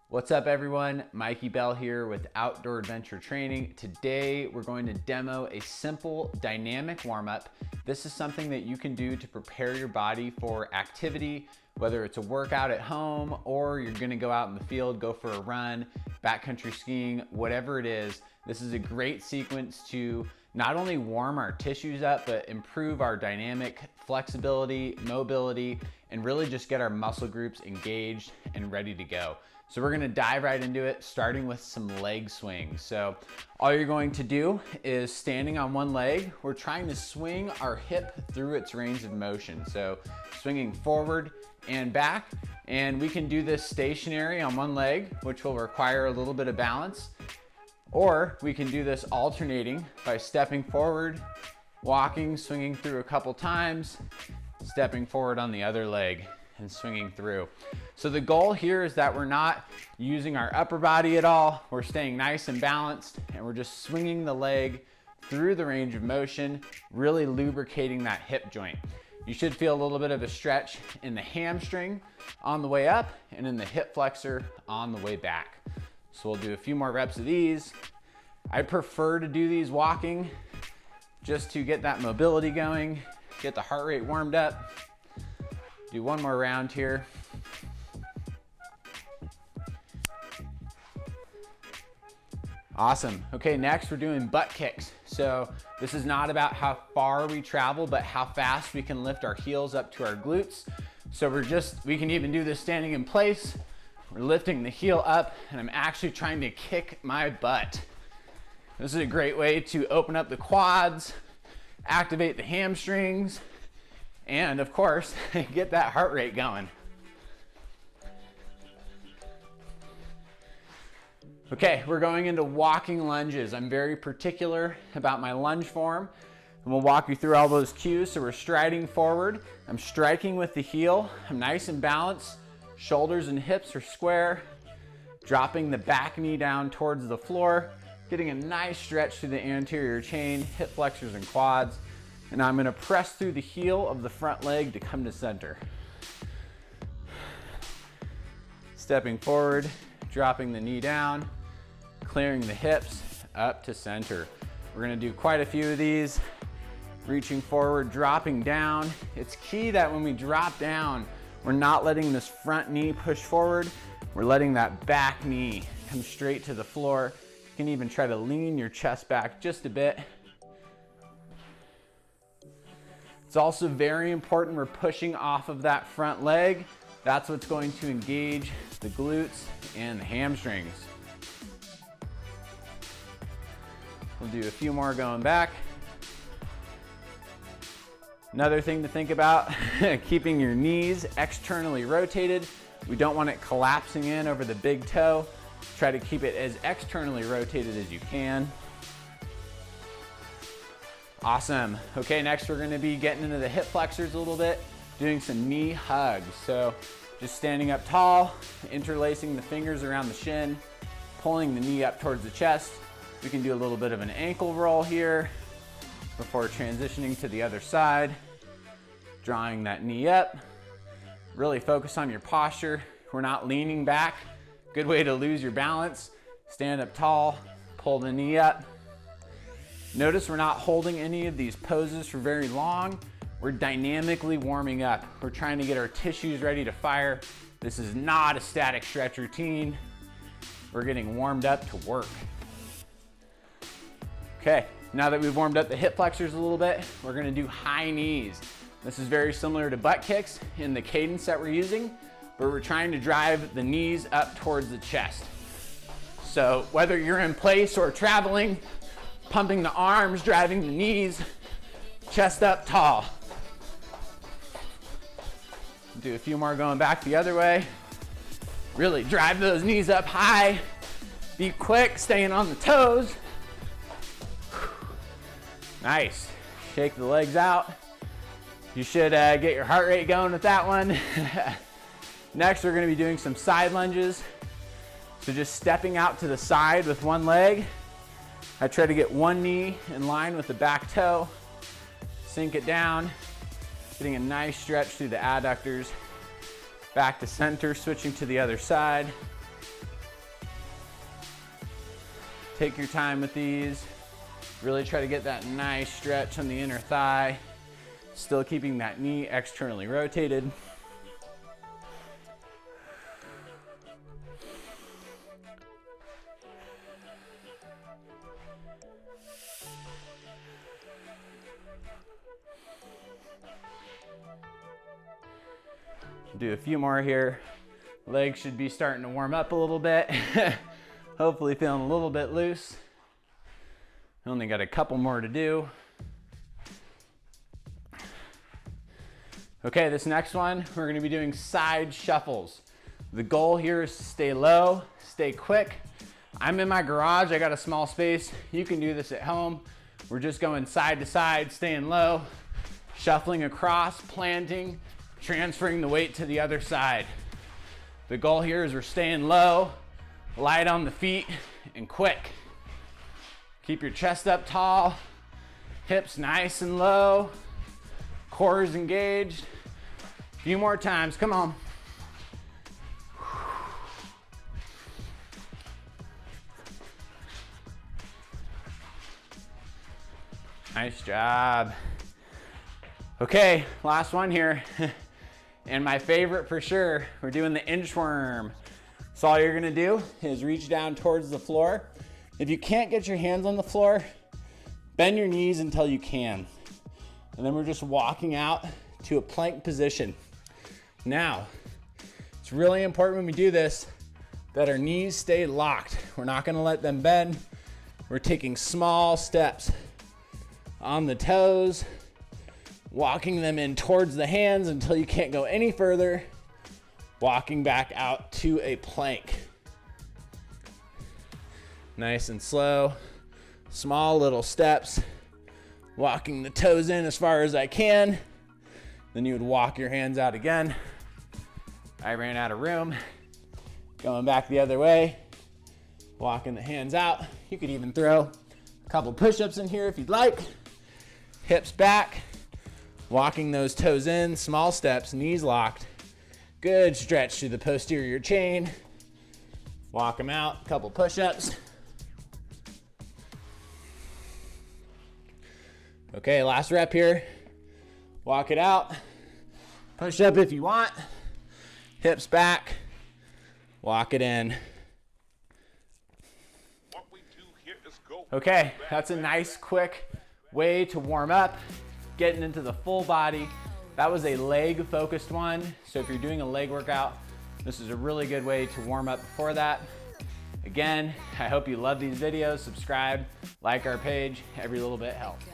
What's up everyone? Mikey Bell here with Outdoor Adventure Training. Today we're going to demo a simple dynamic warm-up. This is something that you can do to prepare your body for activity, whether it's a workout at home or you're gonna go out in the field, go for a run, backcountry skiing, whatever it is. This is a great sequence to not only warm our tissues up, but improve our dynamic flexibility, mobility, and really just get our muscle groups engaged and ready to go. So we're gonna dive right into it, starting with some leg swings. So all you're going to do is standing on one leg, we're trying to swing our hip through its range of motion. So swinging forward and back, and we can do this stationary on one leg, which will require a little bit of balance, or we can do this alternating by stepping forward, walking, swinging through a couple times, stepping forward on the other leg and swinging through. So the goal here is that we're not using our upper body at all. We're staying nice and balanced, and we're just swinging the leg through the range of motion, really lubricating that hip joint. You should feel a little bit of a stretch in the hamstring on the way up and in the hip flexor on the way back. So we'll do a few more reps of these. I prefer to do these walking just to get that mobility going, get the heart rate warmed up. Do one more round here. Awesome. Okay, next we're doing butt kicks. So this is not about how far we travel, but how fast we can lift our heels up to our glutes. So we can even do this standing in place. We're lifting the heel up, and I'm actually trying to kick my butt. This is a great way to open up the quads, activate the hamstrings, and of course, get that heart rate going. Okay, we're going into walking lunges. I'm very particular about my lunge form, and we'll walk you through all those cues. So we're striding forward. I'm striking with the heel. I'm nice and balanced. Shoulders and hips are square. Dropping the back knee down towards the floor. Getting a nice stretch through the anterior chain, hip flexors and quads. And I'm gonna press through the heel of the front leg to come to center. Stepping forward, dropping the knee down, clearing the hips up to center. We're gonna do quite a few of these. Reaching forward, dropping down. It's key that when we drop down, we're not letting this front knee push forward. We're letting that back knee come straight to the floor. You can even try to lean your chest back just a bit. It's also very important we're pushing off of that front leg. That's what's going to engage the glutes and the hamstrings. We'll do a few more going back. Another thing to think about, keeping your knees externally rotated. We don't want it collapsing in over the big toe. Try to keep it as externally rotated as you can. Awesome. Okay, next we're gonna be getting into the hip flexors a little bit, doing some knee hugs. So just standing up tall, interlacing the fingers around the shin, pulling the knee up towards the chest. We can do a little bit of an ankle roll here before transitioning to the other side. Drawing that knee up. Really focus on your posture. We're not leaning back. Good way to lose your balance. Stand up tall, pull the knee up. Notice we're not holding any of these poses for very long. We're dynamically warming up. We're trying to get our tissues ready to fire. This is not a static stretch routine. We're getting warmed up to work. Okay, now that we've warmed up the hip flexors a little bit, we're gonna do high knees. This is very similar to butt kicks in the cadence that we're using, but we're trying to drive the knees up towards the chest. So whether you're in place or traveling, pumping the arms, driving the knees, chest up tall. Do a few more going back the other way. Really drive those knees up high. Be quick, staying on the toes. Nice. Shake the legs out. You should get your heart rate going with that one. Next, we're gonna be doing some side lunges. So just stepping out to the side with one leg. I try to get one knee in line with the back toe, sink it down, getting a nice stretch through the adductors, back to center, switching to the other side. Take your time with these. Really try to get that nice stretch on the inner thigh. Still keeping that knee externally rotated. Do a few more here. Legs should be starting to warm up a little bit. Hopefully feeling a little bit loose. Only got a couple more to do. Okay, this next one, we're gonna be doing side shuffles. The goal here is to stay low, stay quick. I'm in my garage, I got a small space. You can do this at home. We're just going side to side, staying low, shuffling across, planting, transferring the weight to the other side. The goal here is we're staying low, light on the feet, and quick. Keep your chest up tall, hips nice and low, core is engaged. A few more times, come on. Nice job. Okay, last one here. And my favorite for sure, we're doing the inchworm. So all you're gonna do is reach down towards the floor. If you can't get your hands on the floor, bend your knees until you can. And then we're just walking out to a plank position. Now, it's really important when we do this that our knees stay locked. We're not gonna let them bend. We're taking small steps on the toes, walking them in towards the hands until you can't go any further, walking back out to a plank. Nice and slow, small little steps, walking the toes in as far as I can. Then you would walk your hands out again. I ran out of room. Going back the other way, walking the hands out. You could even throw a couple push-ups in here if you'd like. Hips back, walking those toes in, small steps, knees locked. Good stretch through the posterior chain. Walk them out, couple push-ups. Okay, last rep here. Walk it out. Push up if you want. Hips back. Walk it in. Okay, that's a nice quick way to warm up, getting into the full body. That was a leg focused one. So if you're doing a leg workout, this is a really good way to warm up before that. Again, I hope you love these videos. Subscribe, like our page. Every little bit helps.